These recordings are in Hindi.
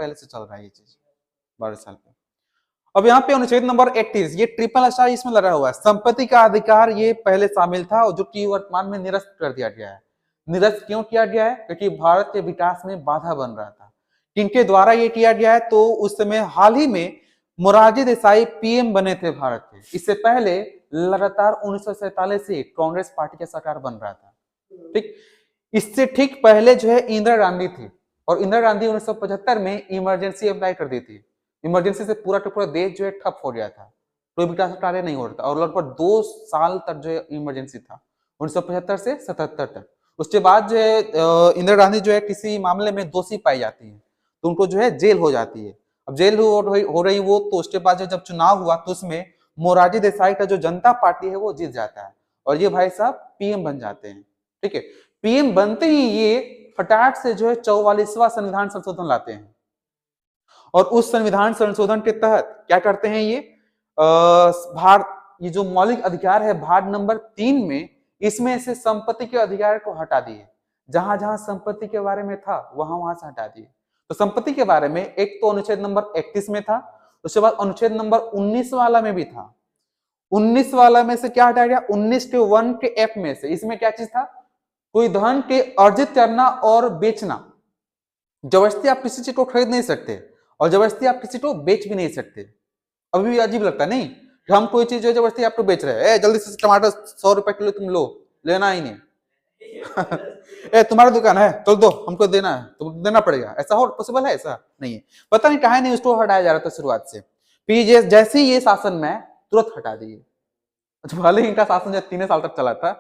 पहले से चल रहा है ये चीज 12 साल पे। अब यहाँ पे अनुच्छेद नंबर 31, ये ट्रिपल स्टार इसमें लगा हुआ है, संपत्ति का अधिकार ये पहले शामिल था और जो कि वर्तमान में निरस्त कर दिया गया है। निरस्त क्यों किया गया है? क्योंकि भारत के विकास में बाधा बन रहा था। किनके द्वारा ये किया गया है? तो उस समय हाल ही में मोरारजी देसाई पीएम बने थे भारत के। इससे पहले लगातार 1947 से कांग्रेस पार्टी की सरकार बन रहा था। ठीक, इससे ठीक पहले जो है इंदिरा गांधी थी और इंदिरा गांधी 1975 में इमरजेंसी अप्लाई कर दी थी। इमरजेंसी से पूरा का पूरा देश जो है ठप हो गया था, कोई विकास कार्य नहीं हो रहा था और लगभग 2 साल तक जो है इमरजेंसी था, 1975 से 77 तक। उसके बाद जो है इंदिरा गांधी जो है किसी मामले में दोषी पाई जाती है तो उनको जो है जेल हो जाती है। अब जेल हो रही वो, तो उसके बाद जब चुनाव हुआ तो उसमें मोरारजी देसाई का जो जनता पार्टी है वो जीत जाता है और ये भाई साहब पीएम बन जाते हैं। ठीक है, पीएम बनते ही ये फटाक से जो है 44वां संविधान संशोधन लाते हैं और उस संविधान संशोधन के तहत क्या करते हैं ये भारत, ये जो मौलिक अधिकार है भाग नंबर 3 में, इसमें से संपत्ति के अधिकार को हटा दिए। जहां जहां संपत्ति के बारे में था वहां वहां से हटा दिए। तो संपत्ति के बारे में एक तो अनुच्छेद नंबर 31 में था, उसके बाद अनुच्छेद नंबर 19 वाला में भी था। 19 वाला में से क्या हटाया गया? 19 के 1 के एफ में से, इसमें क्या चीज था? कोई धन के अर्जित करना और बेचना, जबरदस्ती आप किसी चीज को खरीद नहीं सकते और जबरदस्ती आप किसी को बेच भी नहीं सकते। अभी भी अजीब लगता नहीं, हम कोई चीज जो जबरदस्ती आपको बेच रहे हैं, जल्दी से टमाटर 100 रुपए किलो तुम लो, लेना ही नहीं। ए तुम्हारी दुकान है, तो दो, हमको देना है तो देना पड़ेगा, ऐसा हो पॉसिबल है? ऐसा नहीं है। पता नहीं कहा नहीं उसको हटाया जा रहा था शुरुआत से। फिर जैसे ही ये शासन में तुरंत हटा दिए। भले ही इनका शासन जो 3 साल तक चला था,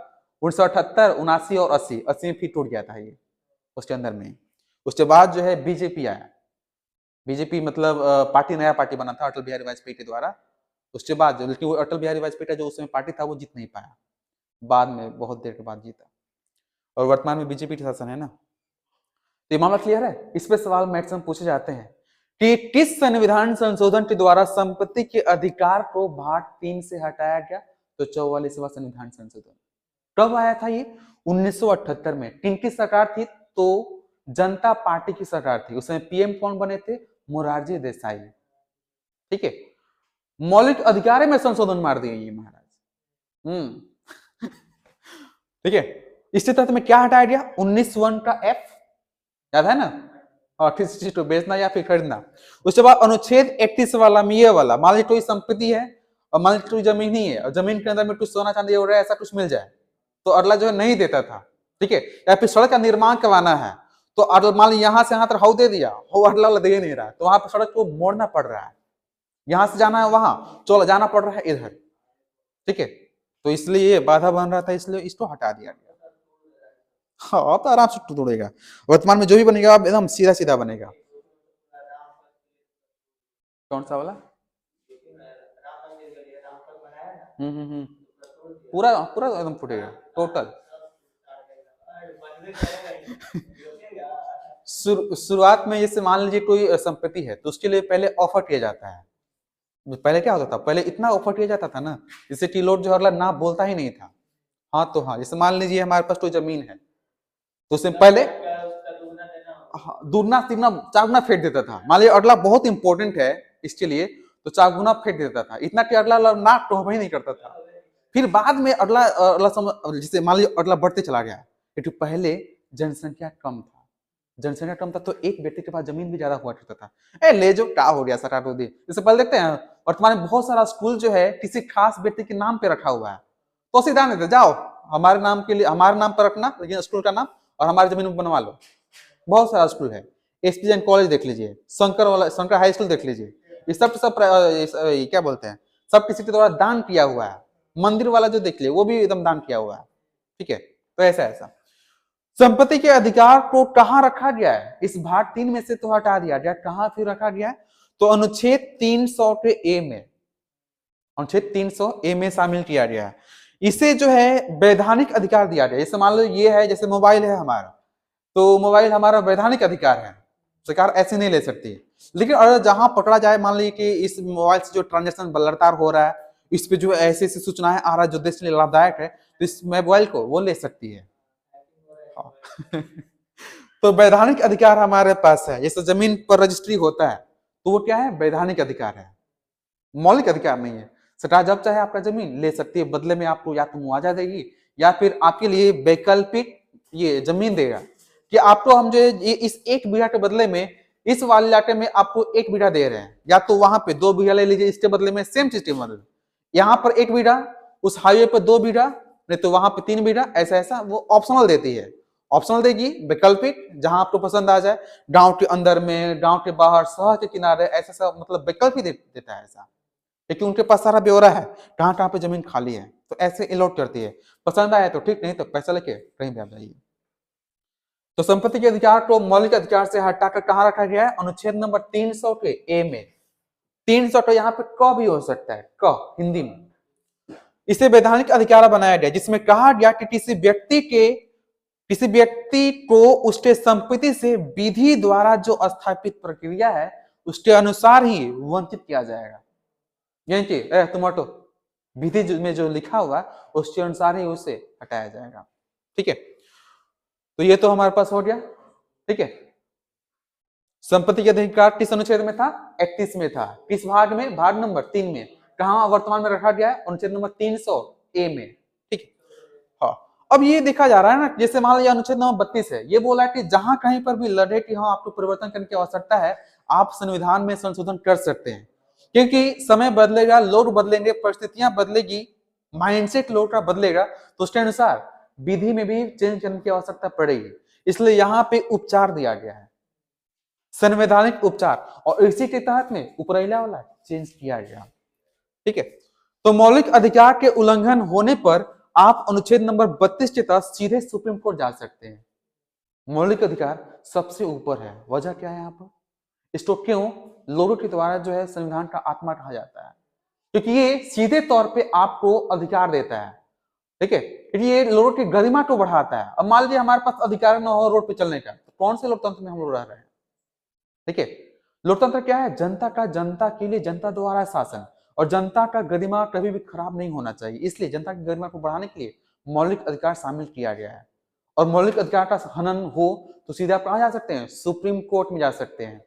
1978, 79 और 80 में फिर टूट गया था ये उसके अंदर में। उसके बाद जो है बीजेपी आया। बीजेपी मतलब पार्टी, नया पार्टी बना था अटल बिहारी वाजपेयी के द्वारा। उसके बाद लेकिन वो अटल बिहारी वाजपेयी का जो उस समय पार्टी था वो जीत नहीं पाया, बाद में बहुत देर के बाद जीता और वर्तमान में बीजेपी का शासन है ना। तो ये मामला क्लियर है? इस पे सवाल मैक्सिमम पूछे जाते हैं कि किस संविधान संशोधन के द्वारा संपत्ति के अधिकार को भाग 3 से हटाया गया? तो 44वां संविधान संशोधन। कब आया था ये? 1978 में। किनकी सरकार थी? तो जनता पार्टी की सरकार थी। उसमें पीएम कौन बने थे? मोरारजी देसाई। ठीक है, मौलिक अधिकार में संशोधन मार दिए ये महाराज। ठीक है, इसके तहत में क्या हटाया गया? 19(1) का एफ, याद है ना? और किसी चीज को बेचना या फिर खरीदना। उसके बाद अनुच्छेद 31 वाला में ये वाला, मान लीजिए कोई संपत्ति है और मान लीजिए कोई जमीन ही है और जमीन के अंदर में कुछ सोना चांदी हो रहा है, ऐसा कुछ मिल जाए तो अगला जो है नहीं देता था। ठीक है, या फिर सड़क का निर्माण करवाना है तो मान लीजिए यहाँ से यहाँ तक हाउ दे दिया, हो अगला दे नहीं रहा, तो वहां पर सड़क को मोड़ना पड़ रहा है, यहां से जाना है वहां, चलो जाना पड़ रहा है इधर। ठीक है, तो इसलिए ये बाधा बन रहा था, इसलिए इसको हटा दिया गया। हाँ, अब तो आराम से तोड़ेगा। वर्तमान में जो भी बनेगा अब एकदम सीधा सीधा बनेगा। कौन सा वाला? पूरा पूरा एकदम फूटेगा टोटल। शुरुआत में जैसे मान लीजिए कोई संपत्ति है तो उसके लिए पहले ऑफर किया जाता है। पहले क्या होता था? पहले इतना ऑफर किया जाता था ना, जैसे कि लोग जो अगला ना बोलता ही नहीं था। हाँ तो हाँ, जैसे मान लीजिए हमारे पास कोई जमीन है तो उससे पहले दुगना तिगना 4 गुना फेंक देता था। मान लीजिए अगला बहुत इंपॉर्टेंट है इसके लिए तो 4 गुना फेंक देता था, इतना कि अगला ना टोहबा ही नहीं करता था। फिर बाद में अगला जैसे मान लीजिए अगला बढ़ते चला गया, क्योंकि पहले जनसंख्या कम था, जनसंख्या कम था तो एक व्यक्ति के पास जमीन भी ज्यादा हुआ करता था। ले जो क्या हो गया सरकार को दे। जैसे पहले देखते हैं वर्तमान में बहुत सारा स्कूल जो है किसी खास व्यक्ति के नाम पे रखा हुआ है, तो सीधा नहीं देते, जाओ हमारे नाम के लिए, हमारे नाम पर रखना लेकिन स्कूल का नाम, और हमारी जमीन में बनवा लो। बहुत सारा स्कूल है, एसपीएन कॉलेज देख लीजिए, शंकर हाई स्कूल देख लीजिए, ये सब क्या बोलते हैं, सब किसी के द्वारा दान किया हुआ है। मंदिर वाला जो देख लिया वो भी एकदम दान किया हुआ है। ठीक है, तो ऐसा संपत्ति के अधिकार को कहां रखा गया है? इस भाग 3 में से तो हटा दिया गया, कहां फिर रखा गया है? तो अनुच्छेद 300 के ए में, अनुच्छेद 300 ए में शामिल किया गया है। इसे जो है वैधानिक अधिकार दिया गया। जैसे मान लो ये है, जैसे मोबाइल है हमारा, तो मोबाइल हमारा वैधानिक अधिकार है, सरकार ऐसे नहीं ले सकती। लेकिन अगर जहां पकड़ा जाए, मान लीजिए कि इस मोबाइल से जो ट्रांजेक्शन लगातार हो रहा है, इस पे जो ऐसे ऐसी सूचनाएं आ रहा है जो देश के लिए लाभदायक है, तो इस मोबाइल को वो ले सकती है। तो वैधानिक अधिकार हमारे पास है, जैसे जमीन पर रजिस्ट्री होता है तो वो क्या है, वैधानिक अधिकार है, मौलिक अधिकार नहीं है। सरकार जब चाहे आपका जमीन ले सकती है, बदले में आपको या तो मुआवजा देगी या फिर आपके लिए वैकल्पिक ये जमीन देगा कि आपको हम जो ये इस 1 बीघा के बदले में इस वाले इलाके में आपको 1 बीघा दे रहे हैं, या तो वहां पे 2 बीघा ले लीजिए, इसके बदले में सेम सिस्टम बदल, यहाँ पर 1 बीघा, उस हाईवे पर 2 बीघा, नहीं तो वहां पे 3 बीघा, ऐसा ऐसा वो ऑप्शनल देती है, ऑप्शनल देगी, वैकल्पिक जहां आपको पसंद आ जाए, गांव के अंदर में, गांव के बाहर, शहर के किनारे, ऐसा ऐसा मतलब वैकल्पिक देता है ऐसा, क्योंकि उनके पास सारा ब्यौरा है कहाँ कहाँ पे जमीन खाली है, तो ऐसे अलॉट करती है। पसंद आया तो ठीक, नहीं तो पैसा लेके कहीं भी आप जाइए। तो संपत्ति के अधिकार को मौलिक अधिकार से हटाकर कहाँ रखा गया है, अनुच्छेद नंबर 300 के ए में। 300 तो यहाँ पे क भी हो सकता है, क हिंदी में। इसे वैधानिक अधिकार बनाया गया जिसमें कहा गया कि किसी व्यक्ति को उसके संपत्ति से विधि द्वारा जो स्थापित प्रक्रिया है उसके अनुसार ही वंचित किया जाएगा, यानी कि टमाटो विधि में जो लिखा हुआ उसके अनुसार ही उसे हटाया जाएगा। ठीक है, तो ये तो हमारे पास हो गया। ठीक है, संपत्ति के अधिकार किस अनुच्छेद में था, 31 में था। किस भाग में, भाग नंबर 3 में। कहा वर्तमान में रखा गया है, अनुच्छेद नंबर 300 ए में। ठीक है, हाँ। अब ये देखा जा रहा है ना, जैसे मान लीजिए अनुच्छेद नंबर 32 है, ये बोला है कि जहां कहीं पर भी लड़े कि हाँ आपको परिवर्तन करने की आवश्यकता है, आप संविधान में संशोधन कर सकते हैं, क्योंकि समय बदलेगा, लोग बदलेंगे, परिस्थितियां बदलेगी, माइंडसेट लोग का बदलेगा, तो उसके अनुसार विधि में भी चेंज करने की आवश्यकता पड़ेगी। इसलिए यहाँ पे उपचार दिया गया है, संवैधानिक उपचार, और इसी के तहत में उपरैला वाला चेंज किया गया। ठीक है, तो मौलिक अधिकार के उल्लंघन होने पर आप अनुच्छेद नंबर 32 के तहत सीधे सुप्रीम कोर्ट जा सकते हैं। मौलिक अधिकार सबसे ऊपर है, वजह क्या है यहाँ पर, इसको क्यों लोगों के द्वारा जो है संविधान का आत्मा कहा जाता है, क्योंकि ये सीधे तौर पे आपको अधिकार देता है। ठीक है, क्योंकि ये लोगों की गरिमा को बढ़ाता है। अब मान लीजिए हमारे पास अधिकार न हो रोड पे चलने का, तो कौन से लोकतंत्र में हम लोग रह रहे हैं। ठीक है, लोकतंत्र क्या है, जनता का, जनता के लिए, जनता द्वारा शासन, और जनता का गरिमा कभी भी खराब नहीं होना चाहिए, इसलिए जनता की गरिमा को बढ़ाने के लिए मौलिक अधिकार शामिल किया गया है। और मौलिक अधिकार का हनन हो तो सीधे आप कहां जा सकते हैं, सुप्रीम कोर्ट में जा सकते हैं।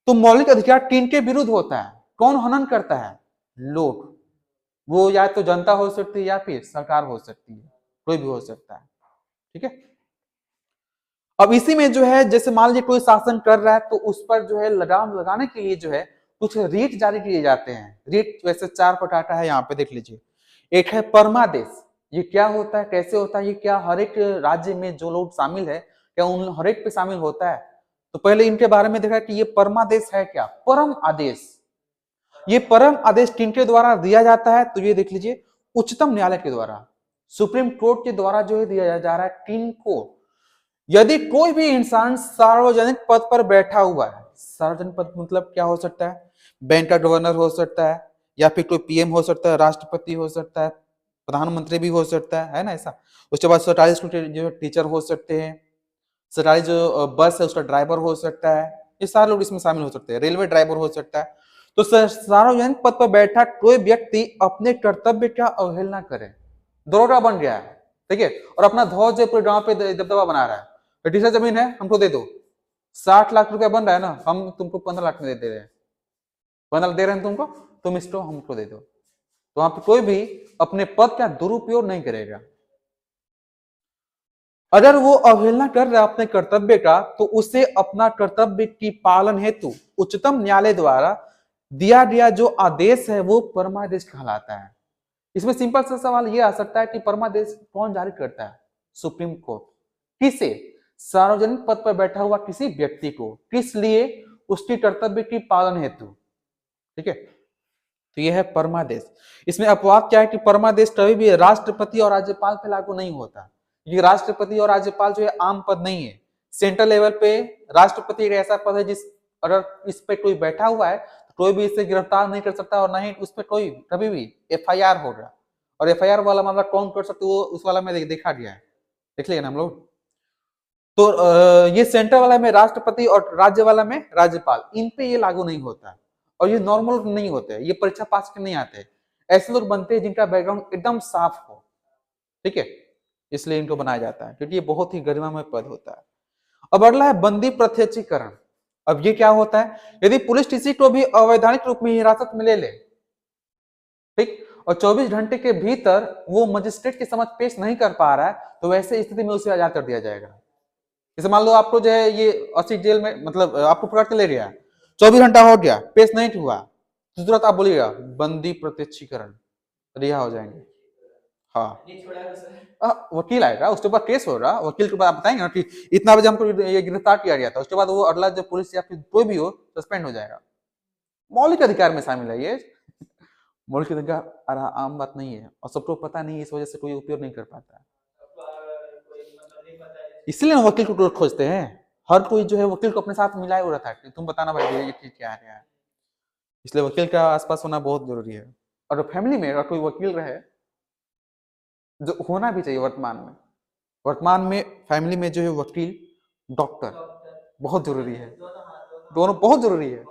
तो मौलिक अधिकार किन के विरुद्ध होता है, कौन हनन करता है, लोग, वो या तो जनता हो सकती है या फिर सरकार हो सकती है, कोई भी हो सकता है। ठीक है, अब इसी में जो है जैसे मान लीजिए कोई शासन कर रहा है तो उस पर जो है लगाम लगाने के लिए जो है कुछ रीट जारी किए जाते हैं। रीट वैसे 4 प्रकार का है, यहाँ पे देख लीजिए। एक है परमादेश, ये क्या होता है, कैसे होता है, ये क्या हर एक राज्य में जो लोग शामिल है क्या उन हर एक पे शामिल होता है, तो पहले इनके बारे में देखा कि ये परमादेश है क्या, परम आदेश। ये परम आदेश किनके द्वारा दिया जाता है, तो ये देख लीजिए उच्चतम न्यायालय के द्वारा, सुप्रीम कोर्ट के द्वारा जो है दिया जा रहा है। किनको, यदि कोई भी इंसान सार्वजनिक पद पर बैठा हुआ है, सार्वजनिक पद मतलब क्या हो सकता है, बैंक का गवर्नर हो सकता है, या फिर कोई पीएम हो सकता है, राष्ट्रपति हो सकता है, प्रधानमंत्री भी हो सकता है ना ऐसा। उसके बाद सरकारी स्कूल के जो टीचर हो सकते हैं, सरकारी जो बस है उसका ड्राइवर हो सकता है, ये सारे लोग इसमें शामिल हो सकते हैं, रेलवे ड्राइवर हो सकता है। तो सार्वजनिक पद पर बैठा कोई व्यक्ति अपने कर्तव्य का अवहेलना करे, दरोगा बन गया है, ठीक है, और अपना ध्वज पूरे गांव पे दबदबा बना रहा है, टीचर जमीन है हमको दे दो, 60 लाख रुपया बन रहा है ना, हम तुमको 15 लाख में दे रहे हैं, 15 दे रहे हैं तुमको, तुम इसको हमको दे दो। तो वहां पर कोई भी अपने पद का दुरुपयोग नहीं करेगा। अगर वो अवहेलना कर रहा है अपने कर्तव्य का, तो उसे अपना कर्तव्य की पालन हेतु उच्चतम न्यायालय द्वारा दिया गया जो आदेश है वो परमादेश कहलाता है। इसमें सिंपल सा सवाल ये आ सकता है कि परमादेश कौन जारी करता है, सुप्रीम कोर्ट। किसे, सार्वजनिक पद पर बैठा हुआ किसी व्यक्ति को, किस लिए, उसकी कर्तव्य की पालन हेतु। ठीक है, तो यह है परमादेश। इसमें अपवाद क्या है कि परमादेश कभी भी राष्ट्रपति और राज्यपाल पे लागू नहीं होता। ये राष्ट्रपति और राज्यपाल जो है आम पद नहीं है, सेंट्रल लेवल पे राष्ट्रपति एक ऐसा पद है जिस, अगर इस पे कोई बैठा हुआ है तो कोई भी इसे गिरफ्तार नहीं कर सकता, और ना ही उस पर कोई कभी भी एफआईआर होगा। और एफआईआर वाला मामला कौन कर सकते वो उस वाला में देखा गया है, देख लिया ना हम लोग। तो ये सेंटर वाला में राष्ट्रपति और राज्य वाला में राज्यपाल, इन पे ये लागू नहीं होता, और ये नॉर्मल नहीं होते, ये परीक्षा पास के नहीं आते। ऐसे लोग बनते हैं जिनका बैकग्राउंड एकदम साफ हो, ठीक है, इसलिए इनको बनाया जाता है, क्योंकि ये बहुत ही गरिमामय पद होता है। अब अगला है बंदी प्रत्यक्षीकरण। अब ये क्या होता है, यदि पुलिस किसी को भी अवैधानिक रूप में हिरासत में ले ले, ठीक, और 24 घंटे के भीतर वो मजिस्ट्रेट के समक्ष पेश नहीं कर पा रहा है, तो वैसे स्थिति में उसे आजाद कर दिया जाएगा। जैसे मान लो आपको जो है ये 80 जेल में, मतलब आपको पकड़ के ले गया, 24 घंटा हो गया, पेश नहीं हुआ, तो तुरंत आप बोलिएगा बंदी प्रत्यक्षीकरण, रिहा हो जाएंगे। हाँ, वकील आएगा, उसके बाद केस होगा, वकील के बाद आप बताएंगे ना कि इतना बजे हमको ये गिरफ्तार किया गया था, उसके बाद वो अगला जो पुलिस या फिर कोई भी हो सस्पेंड हो जाएगा। मौलिक अधिकार में शामिल है ये। मौलिक अधिकार आम बात नहीं है और सबको पता नहीं है, इस वजह से कोई उपयोग नहीं कर पाता। इसलिए वकील को खोजते हैं, हर कोई जो है वकील को अपने साथ मिलाए हुआ रहता है, तुम बताना भाई ये चीज क्या है। इसलिए वकील का आसपास होना बहुत जरूरी है। और फैमिली में अगर कोई वकील रहे, जो होना भी चाहिए वर्तमान में फैमिली में जो है वकील, डॉक्टर बहुत जरूरी है, दोनों बहुत जरूरी है,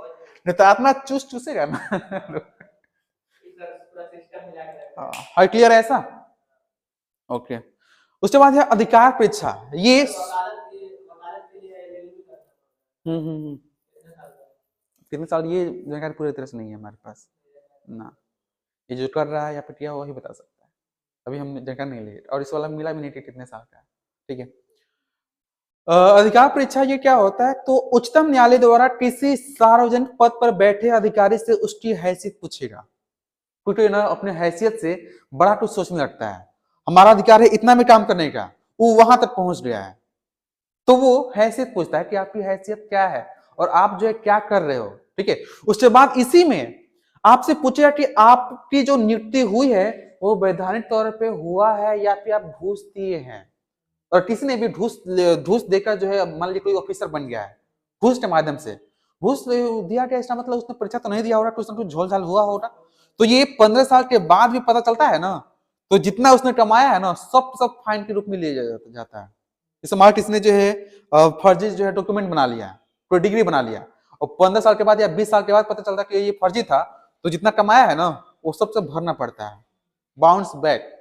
नहीं तो आत्मा चूसेगा ना। हाँ, क्लियर है ऐसा? ओके। उसके बाद है अधिकार परीक्षा। ये कितने साल, ये जानकारी पूरी तरह से नहीं है हमारे पास ना, ये जो कर रहा है या फिर किया वही बता सकता है, अभी हम जानकारी नहीं ली, और इस वाला मिला भी नहीं कि कितने साल का है। ठीक है, अधिकार परीक्षा ये क्या होता है, तो उच्चतम न्यायालय द्वारा किसी सार्वजनिक पद पर बैठे अधिकारी से उसकी हैसियत पूछेगा, क्योंकि ना अपने हैसियत से बड़ा कुछ सोचने लगता है, हमारा अधिकार है इतना में काम करने का, वो वहां तक पहुंच गया है, तो वो हैसियत पूछता है कि आपकी हैसियत क्या है और आप जो है क्या कर रहे हो। ठीक है, उसके बाद इसी में आपसे पूछेगा कि आपकी जो नियुक्ति हुई है वो वैधानिक तौर पे हुआ है या फिर आप घूस दिए हैं, और किसी ने भी घूस देकर जो है, मान लीजिए कोई ऑफिसर बन गया है, घूस के माध्यम से घूस दिया गया, इसका मतलब उसने परीक्षा तो नहीं दिया होगा, कुछ ना कुछ झोल झाल हुआ होगा, तो ये 15 साल के बाद भी पता चलता है ना, तो जितना उसने कमाया है ना सब फाइन के रूप में लिया जाता है। जैसे मान किसी ने जो है फर्जी जो है डॉक्यूमेंट बना लिया, कोई डिग्री बना लिया, और 15 साल के बाद या 20 साल के बाद पता चलता है कि ये फर्जी था, तो जितना कमाया है ना वो सबसे भरना पड़ता है, बाउंस बैक।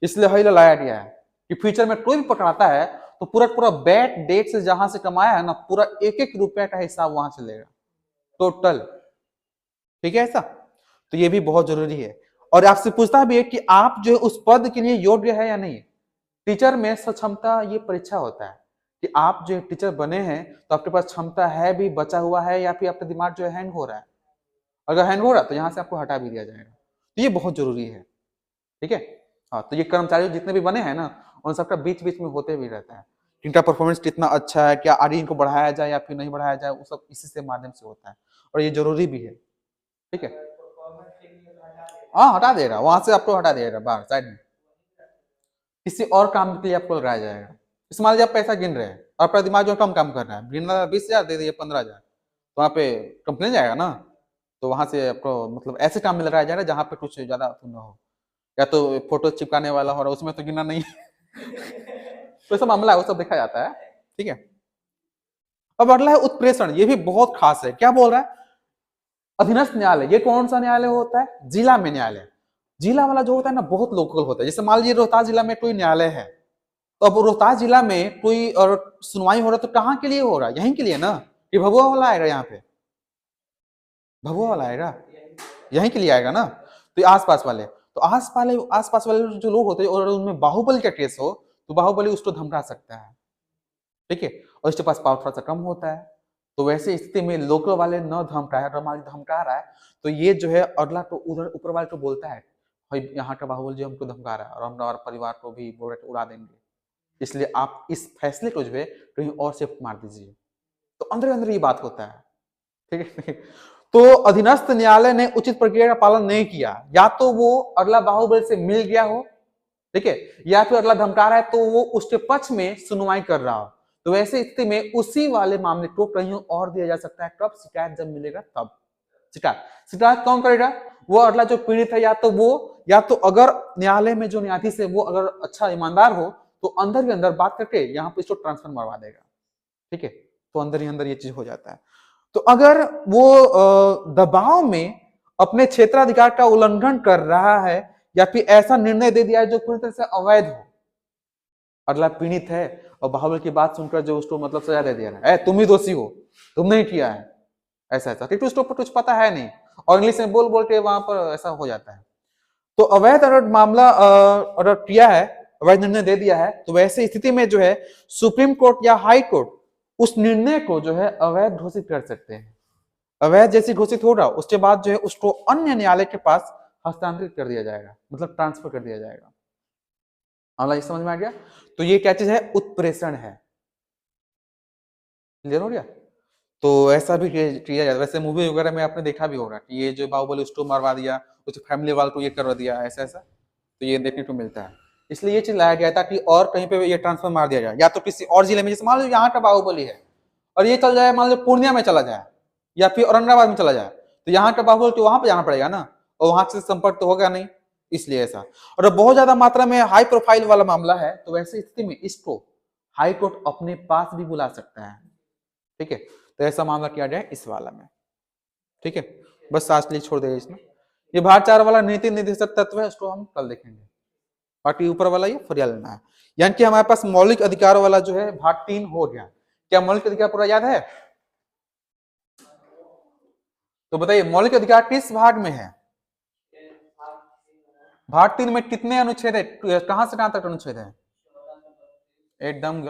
इसलिए वही लाया गया है कि फ्यूचर में कोई भी पकड़ाता है तो पूरा बैक डेट से जहां से कमाया है ना, पूरा एक रुपए का हिसाब वहां से लेगा टोटल। ठीक है ऐसा, तो ये भी बहुत जरूरी है। और आपसे पूछता भी है कि आप जो है उस पद के लिए योग्य है या नहीं। टीचर में सक्षमता ये परीक्षा होता है कि आप जो टीचर बने हैं तो आपके पास क्षमता है भी, बचा हुआ है, या फिर आपका दिमाग जो है हैंग हो रहा है। अगर हैंग हो रहा है तो यहाँ से आपको हटा भी दिया जाएगा, तो ये बहुत जरूरी है। ठीक है, हाँ, तो ये कर्मचारी जितने भी बने हैं ना उन सबका बीच बीच में होते भी रहता है, इनका परफॉर्मेंस कितना अच्छा है, क्या आगे इनको बढ़ाया जाए या फिर नहीं बढ़ाया जाए, वो सब इसी से माध्यम से होता है, और ये जरूरी भी है। ठीक है, हाँ हटा देगा, वहां से आपको हटा देगा बाहर साइड में, किसी और काम के लिए आपको लगाया जाएगा। इस मान लीजिए आप पैसा गिन रहे हैं, आपका दिमाग जो कम काम कर रहा है, गिन रहा है 20,000 दे दिए 15,000, तो वहाँ पे कंप्लेन जाएगा ना, तो वहां से आपको मतलब ऐसे काम में लगाया जाएगा जहाँ पे कुछ ज्यादा न हो, या तो फोटो चिपकाने वाला हो रहा है उसमें तो गिना नहीं। तो ऐसा मामला है, वो सब देखा जाता है। ठीक है, अब अगला है उत्प्रेषण, ये भी बहुत खास है। क्या बोल रहा है, अधीनस्थ न्यायालय, ये कौन सा न्यायालय होता है, जिला में न्यायालय। जिला वाला जो होता है ना बहुत लोकल होता है, जैसे मान लीजिए रोहतास जिला में कोई न्यायालय है, तो अब रोहतास जिला में कोई और सुनवाई हो रहा है तो कहाँ के लिए हो रहा है, यहीं के लिए ना, कि भभुआ वाला आएगा, यहाँ पे भभुआ वाला आएगा, यहीं के लिए आएगा ना, तो आसपास वाले, तो आसपास वाले जो लोग होते हैं और उनमें बाहुबली का केस हो तो बाहुबली उसको धमका सकता है। ठीक है, और इसके पास पावर थोड़ा सा कम होता है, तो वैसे स्थिति में लोकल वाले न धमका रहा है, तो ये जो है अगला तो उधर ऊपर वाले को बोलता है भाई यहाँ का बाहुबली जो हमको धमका रहा है और हम और परिवार को भी बुलेट उड़ा देंगे, इसलिए आप इस फैसले को जो है कहीं और शिफ्ट मार दीजिए, तो अंदर अंदर ये बात होता है। ठीक है, तो अधीनस्थ न्यायालय ने उचित प्रक्रिया का पालन नहीं किया, या तो वो अगला बाहुबली से मिल गया हो, ठीक है, या फिर अगला धमका रहा है तो वो उसके पक्ष में सुनवाई कर रहा हो, तो वैसे स्थिति में उसी वाले मामले को कहीं और दिया जा सकता है, कब, शिकायत जब मिलेगा तब। शिकायत कौन करेगा, वो अगला जो पीड़ित है, या तो अगर न्यायालय में जो न्यायाधीश है वो अगर अच्छा ईमानदार हो तो अंदर ही अंदर बात करके यहाँ पे इसको ट्रांसफर मरवा देगा। ठीक है, तो अंदर ही अंदर ये चीज हो जाता है। तो अगर वो दबाव में अपने क्षेत्राधिकार का उल्लंघन कर रहा है या फिर ऐसा निर्णय दे दिया है जो पूरी तरह से अवैध हो, अगला पीड़ित है और बाहुबली की बात सुनकर जो उसको मतलब सजा दे दिया है, तुम ही दोषी हो, तुम नहीं किया है, ऐसा ऐसा, क्योंकि उसको कुछ पता है नहीं, और इंग्लिश में बोल बोल के वहां पर ऐसा हो जाता है। तो अवैध अगर मामला अगर किया है, अवैध निर्णय दे दिया है, तो वैसे स्थिति में जो है सुप्रीम कोर्ट या हाई कोर्ट उस निर्णय को जो है अवैध घोषित कर सकते हैं। अवैध जैसी घोषित होगा उसके बाद जो है उसको अन्य न्यायालय के पास हस्तांतरित कर दिया जाएगा, मतलब ट्रांसफर कर दिया जाएगा। मामला समझ में आ गया? तो ये क्या चीज है? उत्प्रेषण है। क्लियर हो गया? तो ऐसा भी किया जाता है। वैसे मूवी वगैरह में आपने देखा भी होगा कि ये जो बाहुबली उसको मरवा दिया, उसके फैमिली वालों को ये करवा दिया, ऐसा ऐसा, तो ये देखने को मिलता है। इसलिए ये चीज लाया गया था कि और कहीं पे ये ट्रांसफर मार दिया जाए, या तो किसी और जिले में, जैसे मान लो यहाँ का बाहुबली है और ये चल जाए, मान लो पूर्णिया में चला जाए या फिर औरंगाबाद में चला जाए, तो यहाँ का बाहुबली तो वहां पर जाना पड़ेगा ना, और वहां से संपर्क तो होगा नहीं, इसलिए ऐसा। और बहुत ज्यादा मात्रा में हाई प्रोफाइल वाला मामला है, तो वैसी स्थिति में इसको हाई कोर्ट अपने पास भी बुला सकता है। ठीक है, तो ऐसा मामला किया जाए इस वाला में। ठीक है, बस आज के लिए छोड़ देगा इसमें। ये भाग 4 वाला नीति निर्देशक तत्व है, उसको हम कल देखेंगे। बाकी ऊपर वाला ये फरिया लेना है। यानी कि हमारे पास मौलिक अधिकार वाला जो है भाग 3 हो गया। क्या मौलिक अधिकार पूरा याद है? तो बताइए मौलिक अधिकार किस भाग में है? भाग 3 में कितने अनुच्छेद है? कहां से कहां तक अनुच्छेद है? एकदम